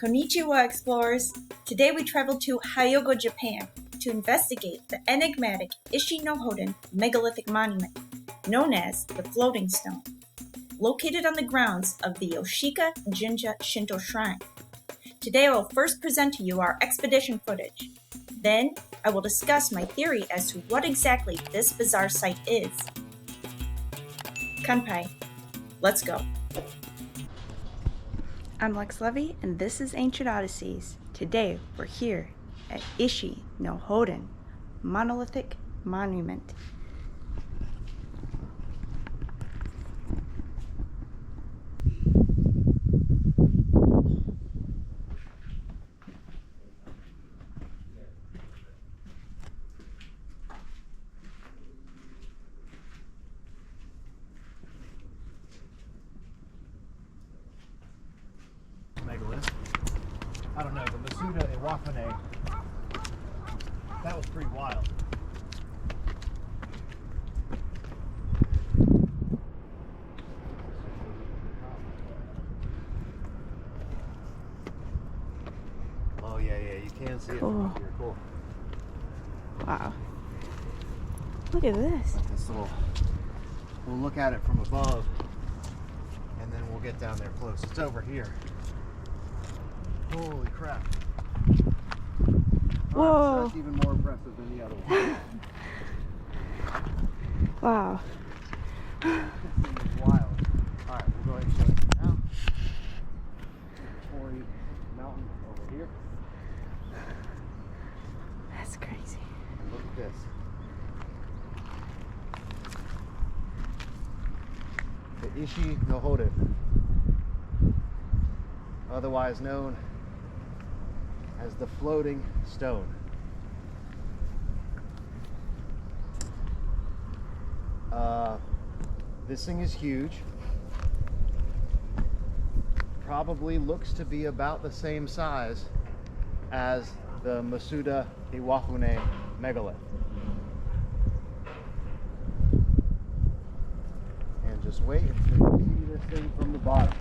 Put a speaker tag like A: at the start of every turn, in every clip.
A: Konnichiwa, explorers! Today we travel to Hyogo, Japan, to investigate the enigmatic Ishi-no-Hoden megalithic monument, known as the Floating Stone, located on the grounds of the Ōshiko Jinja Shinto Shrine. Today I will first present to you our expedition footage. Then I will discuss my theory as to what exactly this bizarre site is. Kanpai, let's go. I'm Lex Levy, and this is Ancient Odysseys. Today, we're here at Ishi-no-Hoden, monolithic monument.
B: Megalith. I don't know, the Ōshiko, that was pretty wild. Oh yeah, you can see it from here. Cool.
A: Wow. Look at this.
B: Like this we'll look at it from above, and then we'll get down there close. It's over here. Holy crap.
A: Whoa.
B: So that's even more impressive than the other one.
A: Wow.
B: This thing is wild. Alright, we'll go ahead and show it now. Torii Mountain over here.
A: That's crazy.
B: And look at this. The Ishi-no-Hoden, otherwise known as the Floating Stone. This thing is huge. Probably looks to be about the same size as the Masuda Iwafune megalith. And just wait until you see this thing from the bottom.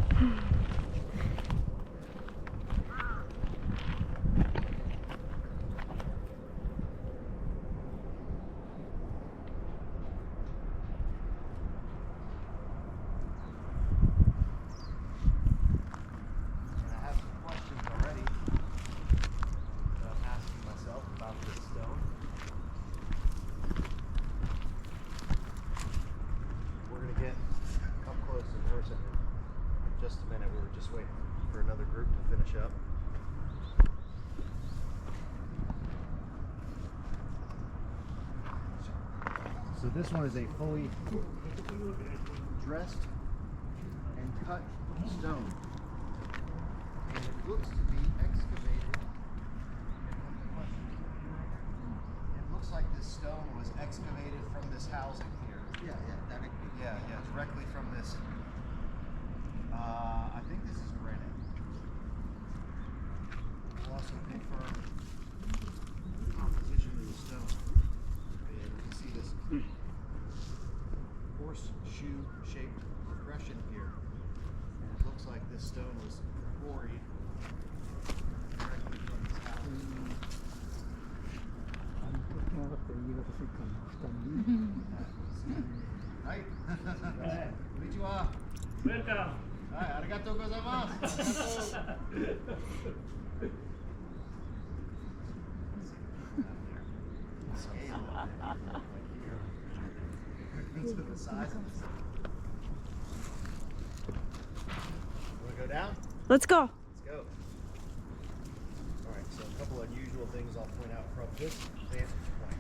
B: Just a minute, we were just waiting for another group to finish up. So this one is a fully dressed and cut stone. And it looks to be excavated. It looks like this stone was excavated from this housing here. Yeah, directly from this. I think this is granite. We'll also confirm the composition of the stone. And you can see this horseshoe-shaped progression here. And it looks like this stone was quarried directly from this house. Right? Konnichiwa.
C: Welcome.
B: Hi, arigatou gozaimasu. Scale to the size of this. Want to go down?
A: Let's go.
B: Let's go. Alright, so a couple unusual things I'll point out from this vantage point.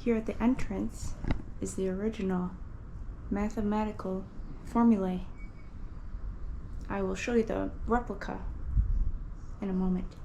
A: Here at the entrance is the original mathematical formulae. I will show you the replica in a moment.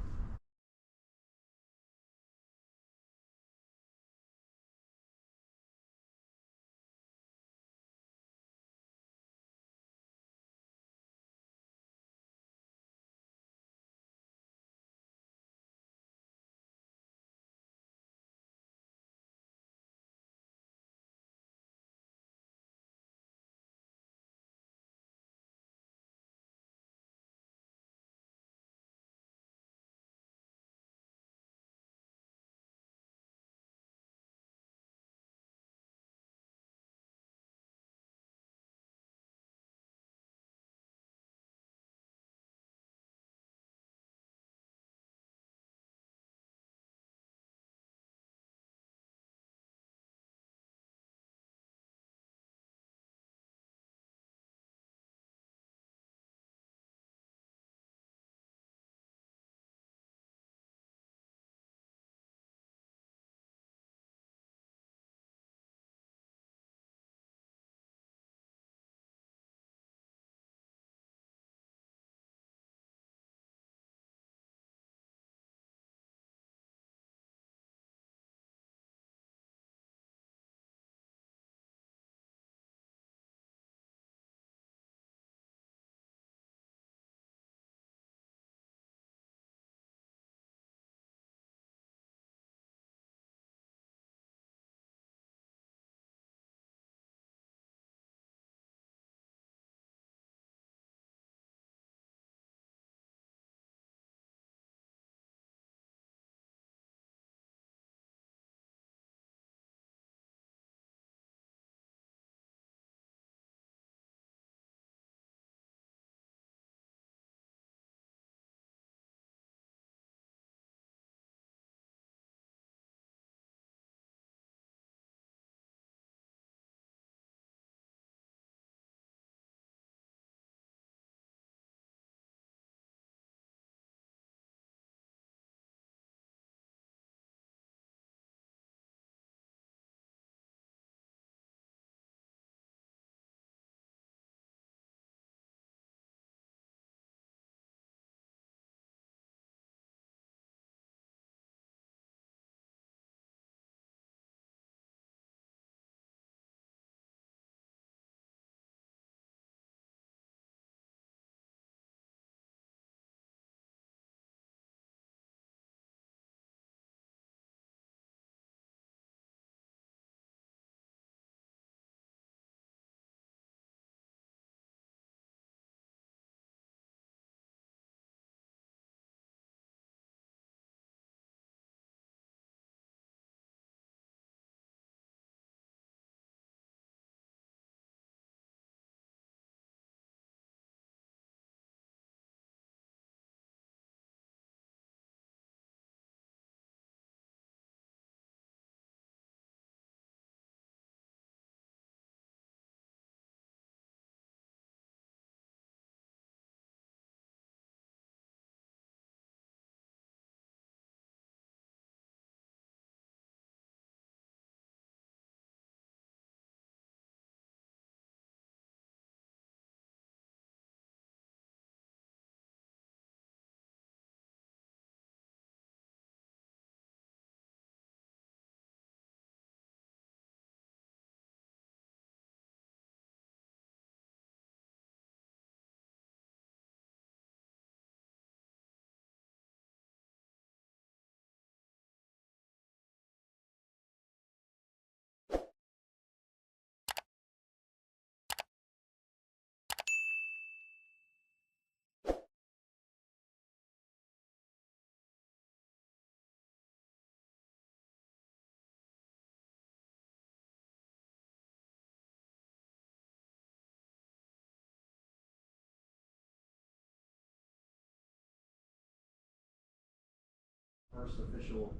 B: First official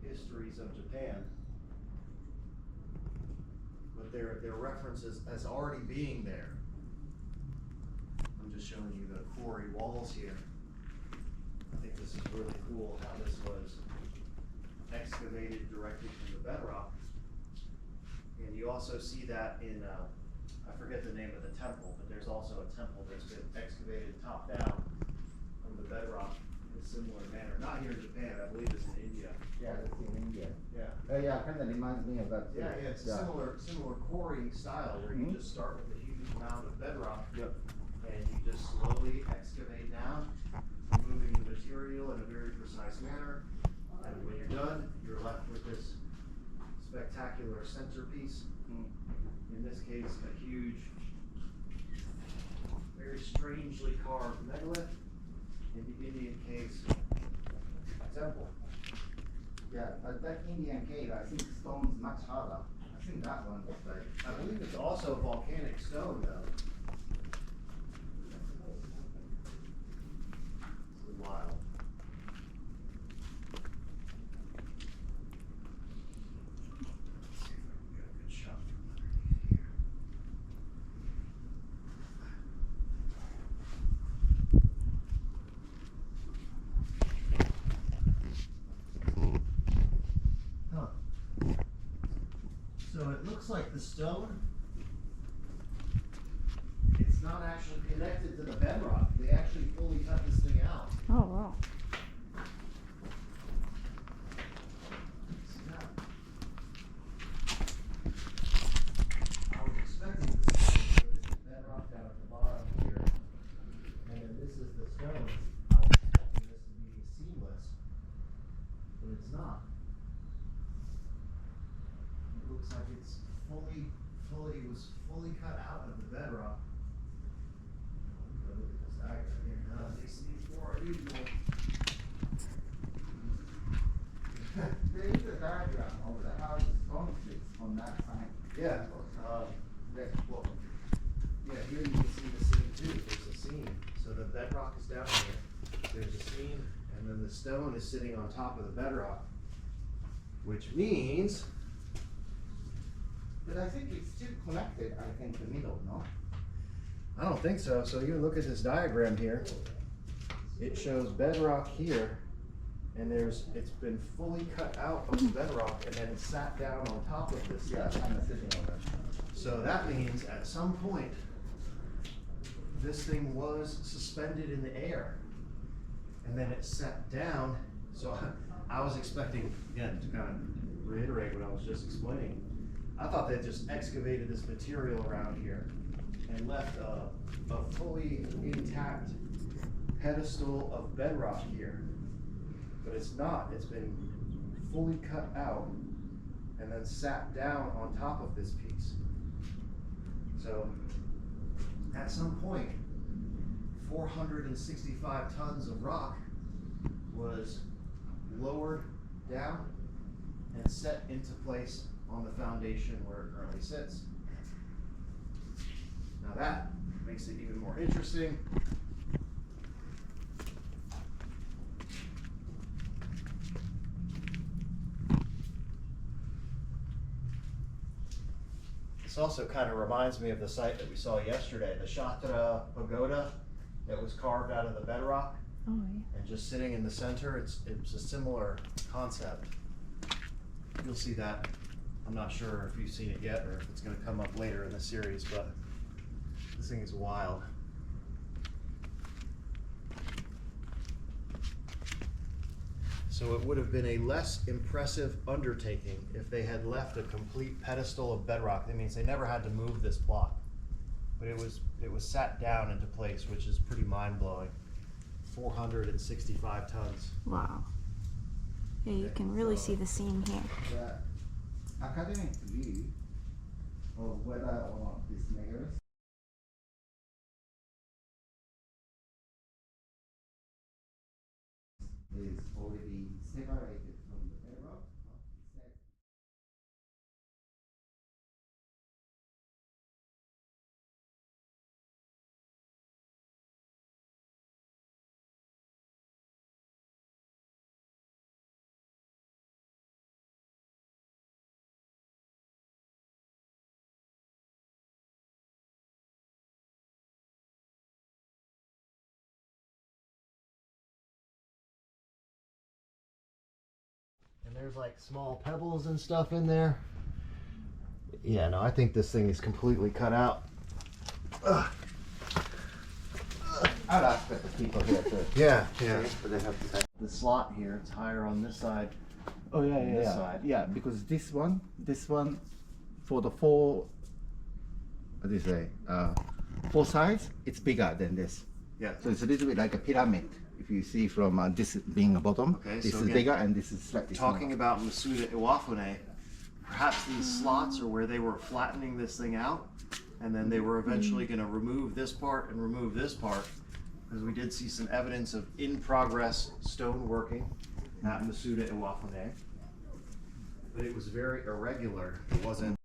B: histories of Japan, but their references as already being there. I'm just showing you the quarry walls here. I think this is really cool how this was excavated directly from the bedrock. And you also see that in, I forget the name of the temple, but there's also a temple that's been excavated top down from the bedrock in a similar manner. Not here in Japan, I believe it's in India.
C: Yeah, that's in India.
B: Yeah.
C: Yeah, kind of reminds me of that too.
B: Yeah, it's a similar quarrying style where you just start with a huge mound of bedrock.
C: Yep.
B: And you just slowly excavate down, removing the material in a very precise manner. And when you're done, you're left with this spectacular centerpiece. In this case, a huge, very strangely carved megalith. In the Indian case, a temple.
C: Yeah, but that Indian cave, I think stone's much harder. I think that one was like.
B: I believe it's also volcanic stone, though. It's wild. Let's see if I can get a good shot from underneath here. Huh. So it looks like the stone, it's not actually connected to the bedrock. They actually fully cut this thing out.
A: Oh, wow.
B: See that? I was expecting this to be this bedrock down at the bottom here. And then this is the stone. I was expecting this to be seamless. But it's not. It looks like it's it was fully cut out of the bedrock. Look at this diagram here. Now, this needs more unusual.
C: There is a diagram of the how the stone fits on that side.
B: Yeah.
C: Well,
B: Yeah, here you can see the seam too. There's a seam. So the bedrock is down here. There's a seam, and then the stone is sitting on top of the bedrock, which means.
C: but I think it's still connected, I think, the middle, no?
B: I don't think so. So you look at this diagram here. It shows bedrock here, and it's been fully cut out of the bedrock, and then it's sat down on top of this
C: Yeah,
B: stuff.
C: kind of sitting on that.
B: So that means at some point, this thing was suspended in the air, and then it sat down. So I was expecting, again, to kind of reiterate what I was just explaining. I thought they just excavated this material around here and left a fully intact pedestal of bedrock here. But it's not. It's been fully cut out and then sat down on top of this piece. So at some point, 465 tons of rock was lowered down and set into place on the foundation where it currently sits. Now that makes it even more interesting. This also kind of reminds me of the site that we saw yesterday, the Shatra Pagoda that was carved out of the bedrock.
A: Oh, yeah.
B: And just sitting in the center, it's a similar concept. You'll see that. I'm not sure if you've seen it yet or if it's going to come up later in the series, but this thing is wild. So it would have been a less impressive undertaking if they had left a complete pedestal of bedrock. That means they never had to move this block, but it was sat down into place, which is pretty mind-blowing. 465 tons.
A: Wow. Yeah, you can really see the seam here.
C: The academic view of whether or not this megalith is already separated from the bedrock.
B: And there's like small pebbles and stuff in there. Yeah, no, I think this thing is completely cut out. Ugh.
C: I'll ask the people here too.
B: Yeah, yeah.
C: But they have to say.
B: The slot here, it's higher on this side.
C: Oh yeah,
B: than
C: yeah,
B: this
C: yeah.
B: side.
C: Yeah, because this one, for the four, what do you say? Four sides, it's bigger than this.
B: Yeah.
C: So it's a little bit like a pyramid. If you see from this being a bottom,
B: Okay,
C: this
B: so
C: is
B: again,
C: bigger and this is slightly
B: Talking
C: smaller.
B: about Masuda Iwafune, perhaps these slots are where they were flattening this thing out, and then they were eventually going to remove this part and remove this part, because we did see some evidence of in-progress stone working at Masuda Iwafune, but it was very irregular. It wasn't.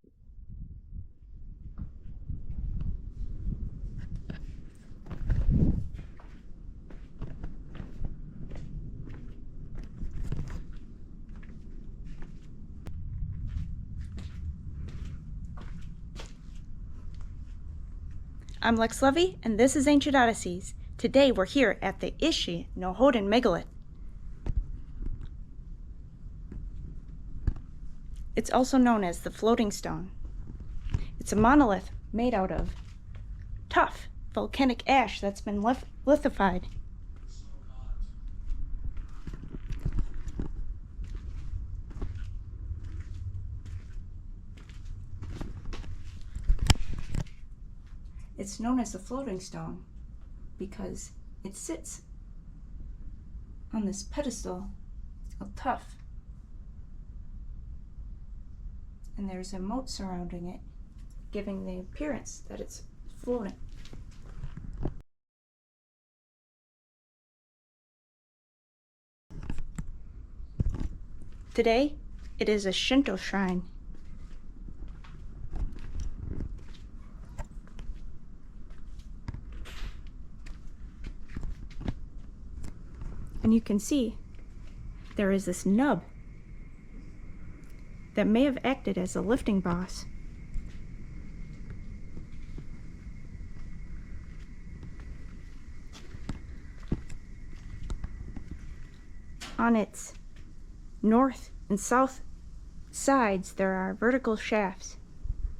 A: I'm Lex Levy, and this is Ancient Odysseys. Today we're here at the Ishi-no-Hoden megalith. It's also known as the floating stone. It's a monolith made out of tough volcanic ash that's been lithified. It's known as the floating stone because it sits on this pedestal of tuff, and there's a moat surrounding it, giving the appearance that it's floating. Today, it is a Shinto shrine. And you can see there is this nub that may have acted as a lifting boss. On its north and south sides, there are vertical shafts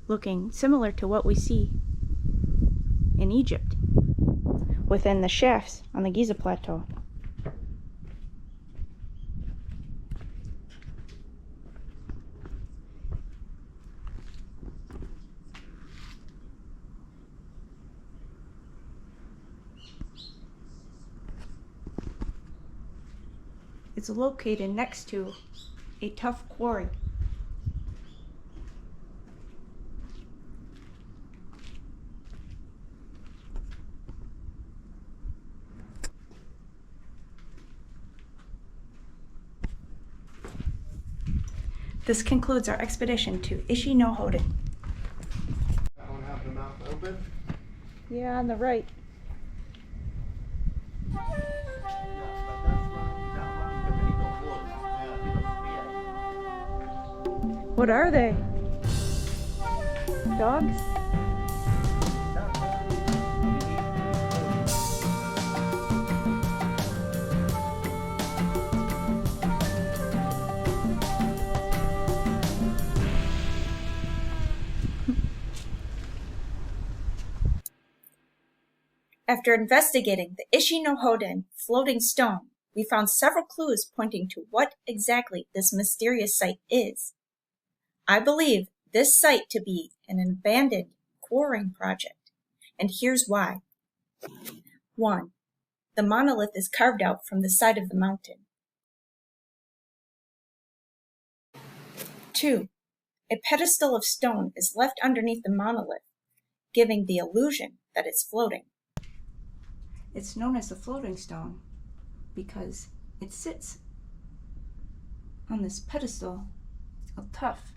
A: looking similar to what we see in Egypt within the shafts on the Giza plateau. It's located next to a tough quarry. This concludes our expedition to Ishi-no-Hoden.
B: That one have the mouth open?
A: Yeah, on the right. What are they? Dogs? After investigating the Ishi-no-Hoden floating stone, we found several clues pointing to what exactly this mysterious site is. I believe this site to be an abandoned quarrying project, and here's why. 1. The monolith is carved out from the side of the mountain. 2. A pedestal of stone is left underneath the monolith, giving the illusion that it's floating. It's known as the floating stone because it sits on this pedestal of tuff,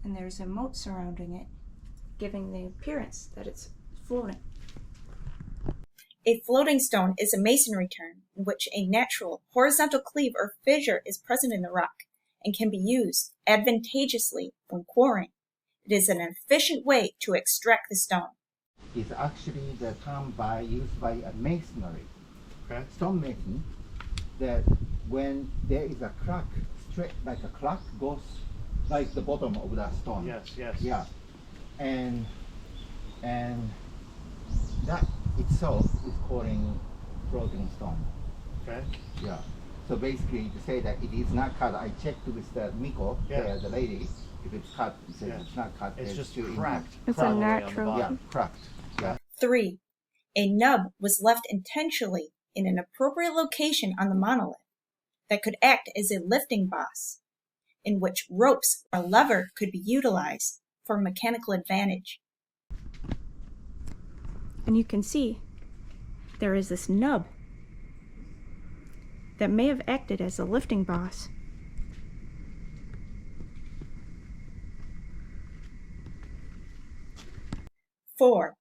A: and there's a moat surrounding it, giving the appearance that it's floating. A floating stone is a masonry term in which a natural horizontal cleave or fissure is present in the rock and can be used advantageously when quarrying. It is an efficient way to extract the stone.
C: It's actually the term used by a masonry,
B: Okay.
C: stonemason, that when there is a crack, straight like a crack goes like the bottom of that stone.
B: Yes, yes.
C: Yeah, and that itself is calling floating stone.
B: Okay.
C: Yeah. So basically, to say that it is not cut, I checked with the Miko, the lady. If it's cut, it says it's not cut.
B: It's just
C: still
B: cracked.
D: It's
B: probably
D: a
B: on the
D: natural.
B: bottom.
C: Yeah, cracked. Yeah.
A: 3. A nub was left intentionally in an appropriate location on the monolith that could act as a lifting boss, in which ropes or lever could be utilized for mechanical advantage.
D: And you can see there is this nub that may have acted as a lifting boss.
A: Four,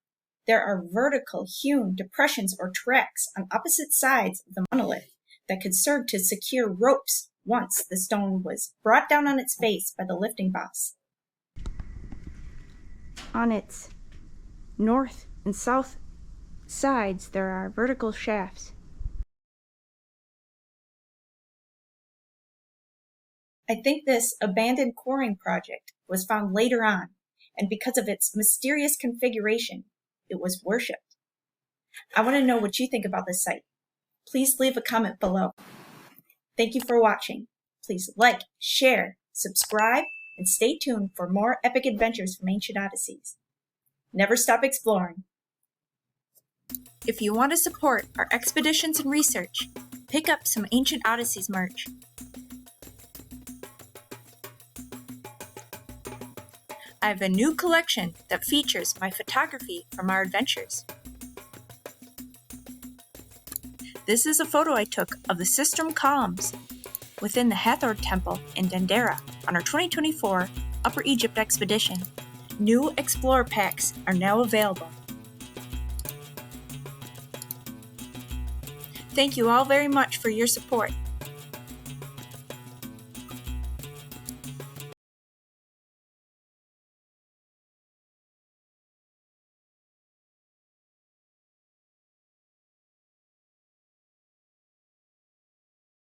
A: there are vertical hewn depressions or tracks on opposite sides of the monolith that could serve to secure ropes once the stone was brought down on its face by the lifting boss.
D: On its north and south sides, there are vertical shafts.
A: I think this abandoned quarrying project was found later on, and because of its mysterious configuration, it was worshipped. I want to know what you think about this site. Please leave a comment below. Thank you for watching. Please like, share, subscribe, and stay tuned for more epic adventures from Ancient Odysseys. Never stop exploring. If you want to support our expeditions and research, pick up some Ancient Odysseys merch. I have a new collection that features my photography from our adventures. This is a photo I took of the Sistrum columns within the Hathor Temple in Dendera on our 2024 Upper Egypt expedition. New Explorer packs are now available. Thank you all very much for your support.